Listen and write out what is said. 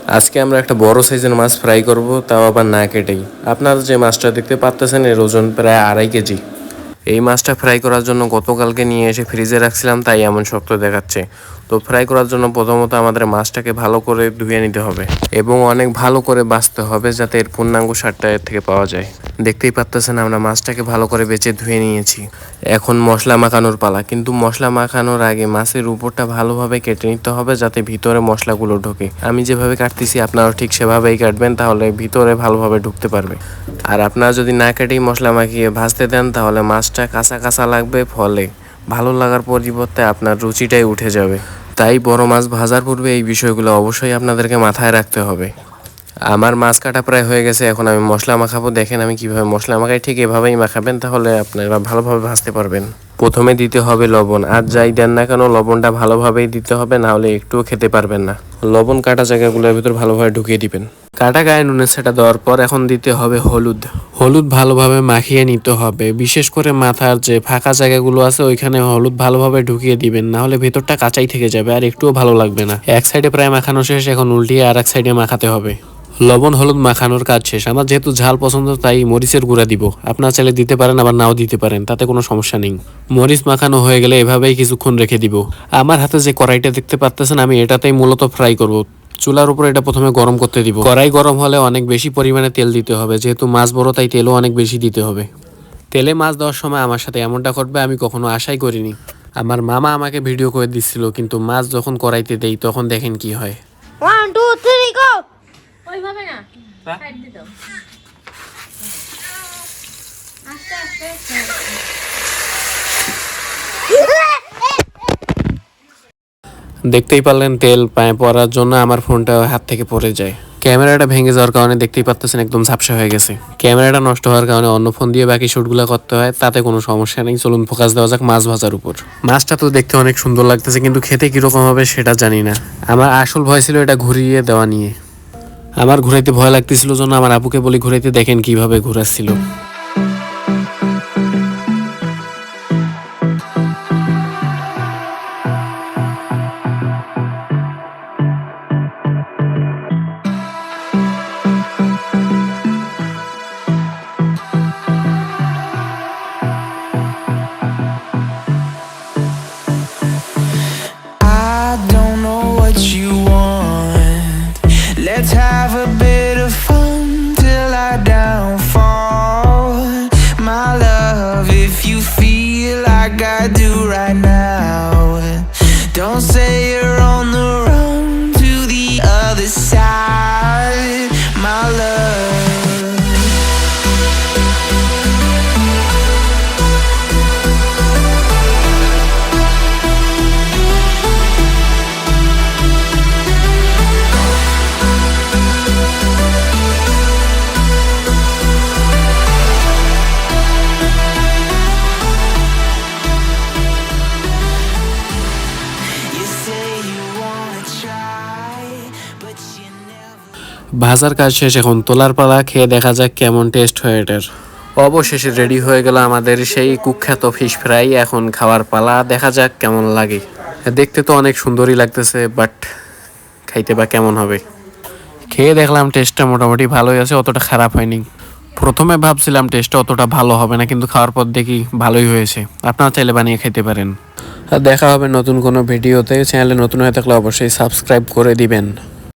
আজকে আমরা একটা বড় সাইজের মাছ ফ্রাই করব, তাও আবার না কেটেই। আপনারা যে মাছটা দেখতে পাচ্ছেন এর ওজন প্রায় 2.5 কেজি। এই মাছটা ফ্রাই করার জন্য গতকালকে নিয়ে এসে ফ্রিজে রাখছিলাম, তাই এমন শক্ত দেখাচ্ছে। তো ফ্রাই করার জন্য প্রথমত আমাদের মাছটাকে ভালো করে ধুয়ে নিতে হবে এবং অনেক ভালো করে বাছতে হবে, যাতে এর পূর্ণাঙ্গ স্বাদটা এর থেকে পাওয়া যায়। দেখতেই পাচ্ছেন আমরা মাছটাকে ভালো করে বেছে ধুয়ে নিয়েছি। এখন মশলা মাখানোর পালা, কিন্তু মশলা মাখানোর আগে মাছের উপরটা ভালোভাবে কেটে নিতে হবে, যাতে ভিতরে মশলাগুলো ঢোকে। আমি যেভাবে কাটতেছি আপনারাও ঠিক সেভাবেই কাটবেন, তাহলে ভিতরে ভালোভাবে ঢুকতে পারবে। আর আপনারা যদি না কেটেই মশলা মাখিয়ে ভাজতে দেন, তাহলে মাছটা কাঁচা কাঁচা লাগবে, ফলে ভালো লাগার পরিবর্তে আপনার রুচিটাই উঠে যাবে। তাই বড় মাছ ভাজার পূর্বে এই বিষয়গুলো অবশ্যই আপনাদেরকে মাথায় রাখতে হবে। আমার মাছ কাটা প্রায় হয়ে গেছে, এখন আমি মশলা মাখাবো। দেখেন আমি কিভাবে মশলা মাখাই, ঠিক এভাবেই মাখাবেন, তাহলে আপনারা ভালোভাবে ভাজতে পারবেন। প্রথমে দিতে হবে লবণ, আর যাই দেন না কেন লবণটা ভালোভাবেই দিতে হবে, না হলে একটুও খেতে পারবেন না। লবণ কাটা জায়গাগুলোর ভিতর ভালোভাবে ঢুকিয়ে দিবেন। কাটা গায়ে নুনের সেটা দেওয়ার পর এখন দিতে হবে হলুদ। হলুদ ভালোভাবে মাখিয়ে নিতে হবে, বিশেষ করে মাথার যে ফাঁকা জায়গাগুলো আছে ওইখানে হলুদ ভালোভাবে ঢুকিয়ে দিবেন, না হলে ভেতরটা কাঁচাই থেকে যাবে আর একটুও ভালো লাগবে না। এক সাইডে প্রায় মাখানো শেষ, এখন উল্টিয়ে আর এক সাইডে মাখাতে হবে। লবণ হলুদ মাখানোর কাজ শেষ। আমার যেহেতু ঝাল পছন্দ তাই মরিচের গুঁড়া দিব। আপনারা চাইলে দিতে পারেন, আবার নাও দিতে পারেন, তাতে কোনো সমস্যা নেই। মরিচ মাখানো হয়ে গেলে এভাবেই কিছুক্ষণ রেখে দিব। আমার হাতে যে কড়াইটা দেখতে পাচ্ছেন আমি এটাতেই মূলত ফ্রাই করব। চুলার উপর এটা প্রথমে গরম করতে দিব। কড়াই গরম হলে অনেক বেশি পরিমাণে তেল দিতে হবে, যেহেতু মাছ বড় তাই তেলও অনেক বেশি দিতে হবে। তেলে মাছ দেওয়ার সময় আমার সাথে এমনটা ঘটবে আমি কখনো আশাই করিনি। আমার মামা আমাকে ভিডিও করে দিচ্ছিল, কিন্তু মাছ যখন কড়াইতে দেই তখন দেখেন কি হয়। 1 2 3 গো। ওইভাবে না, সাইড দিয়ে দাও। আস্তে আস্তে দেখতেই পারলেন তেল পায়ে পড়ার জন্য আমার ফোনটা হাত থেকে পড়ে যায়। ক্যামেরাটা ভেঙে যাওয়ার কারণে দেখতেই পাচ্ছেন একদম ঝাপসা হয়ে গেছে। ক্যামেরাটা নষ্ট হওয়ার কারণে অন্য ফোন দিয়ে বাকি শুটগুলো করতে হয়, তাতে কোনো সমস্যা নেই। চলুন ফোকাস দেওয়া যাক মাছ ভাজার উপর। মাছটা তো দেখতে অনেক সুন্দর লাগতেছে, কিন্তু খেতে কিরকম হবে সেটা জানি না। আমার আসল ভয় ছিল এটা ঘুরিয়ে দেওয়া নিয়ে। আমার ঘুরাইতে ভয় লাগতেছিল জন্য আমার আপুকে বলি ঘুরাইতে, দেখেন কিভাবে ঘুরাচ্ছিল। I don't know what you want. Let's have a bit of fun till I downfall. My love, if you feel like I do right now, don't say you're on the run to the other side. My love. ভাজার কাজ শেষ, এখন তোলার পালা। খেয়ে দেখা যাক কেমন টেস্ট হয় এটার। অবশেষে রেডি হয়ে গেল আমাদের সেই কুখ্যাত ফিশ ফ্রাই। এখন খাওয়ার পালা, দেখা যাক কেমন লাগে। দেখতে তো অনেক সুন্দরই লাগতেছে, বাট খাইতে বা কেমন হবে। খেয়ে দেখলাম টেস্টটা মোটামুটি ভালোই আছে, অতটা খারাপ হয়নি। প্রথমে ভাবছিলাম টেস্টটা অতটা ভালো হবে না, কিন্তু খাওয়ার পর দেখি ভালোই হয়েছে। আপনারা চাইলে বানিয়ে খেতে পারেন। আর দেখা হবে নতুন কোনো ভিডিওতে। চ্যানেলে নতুন হয়ে থাকলে অবশ্যই সাবস্ক্রাইব করে দিবেন।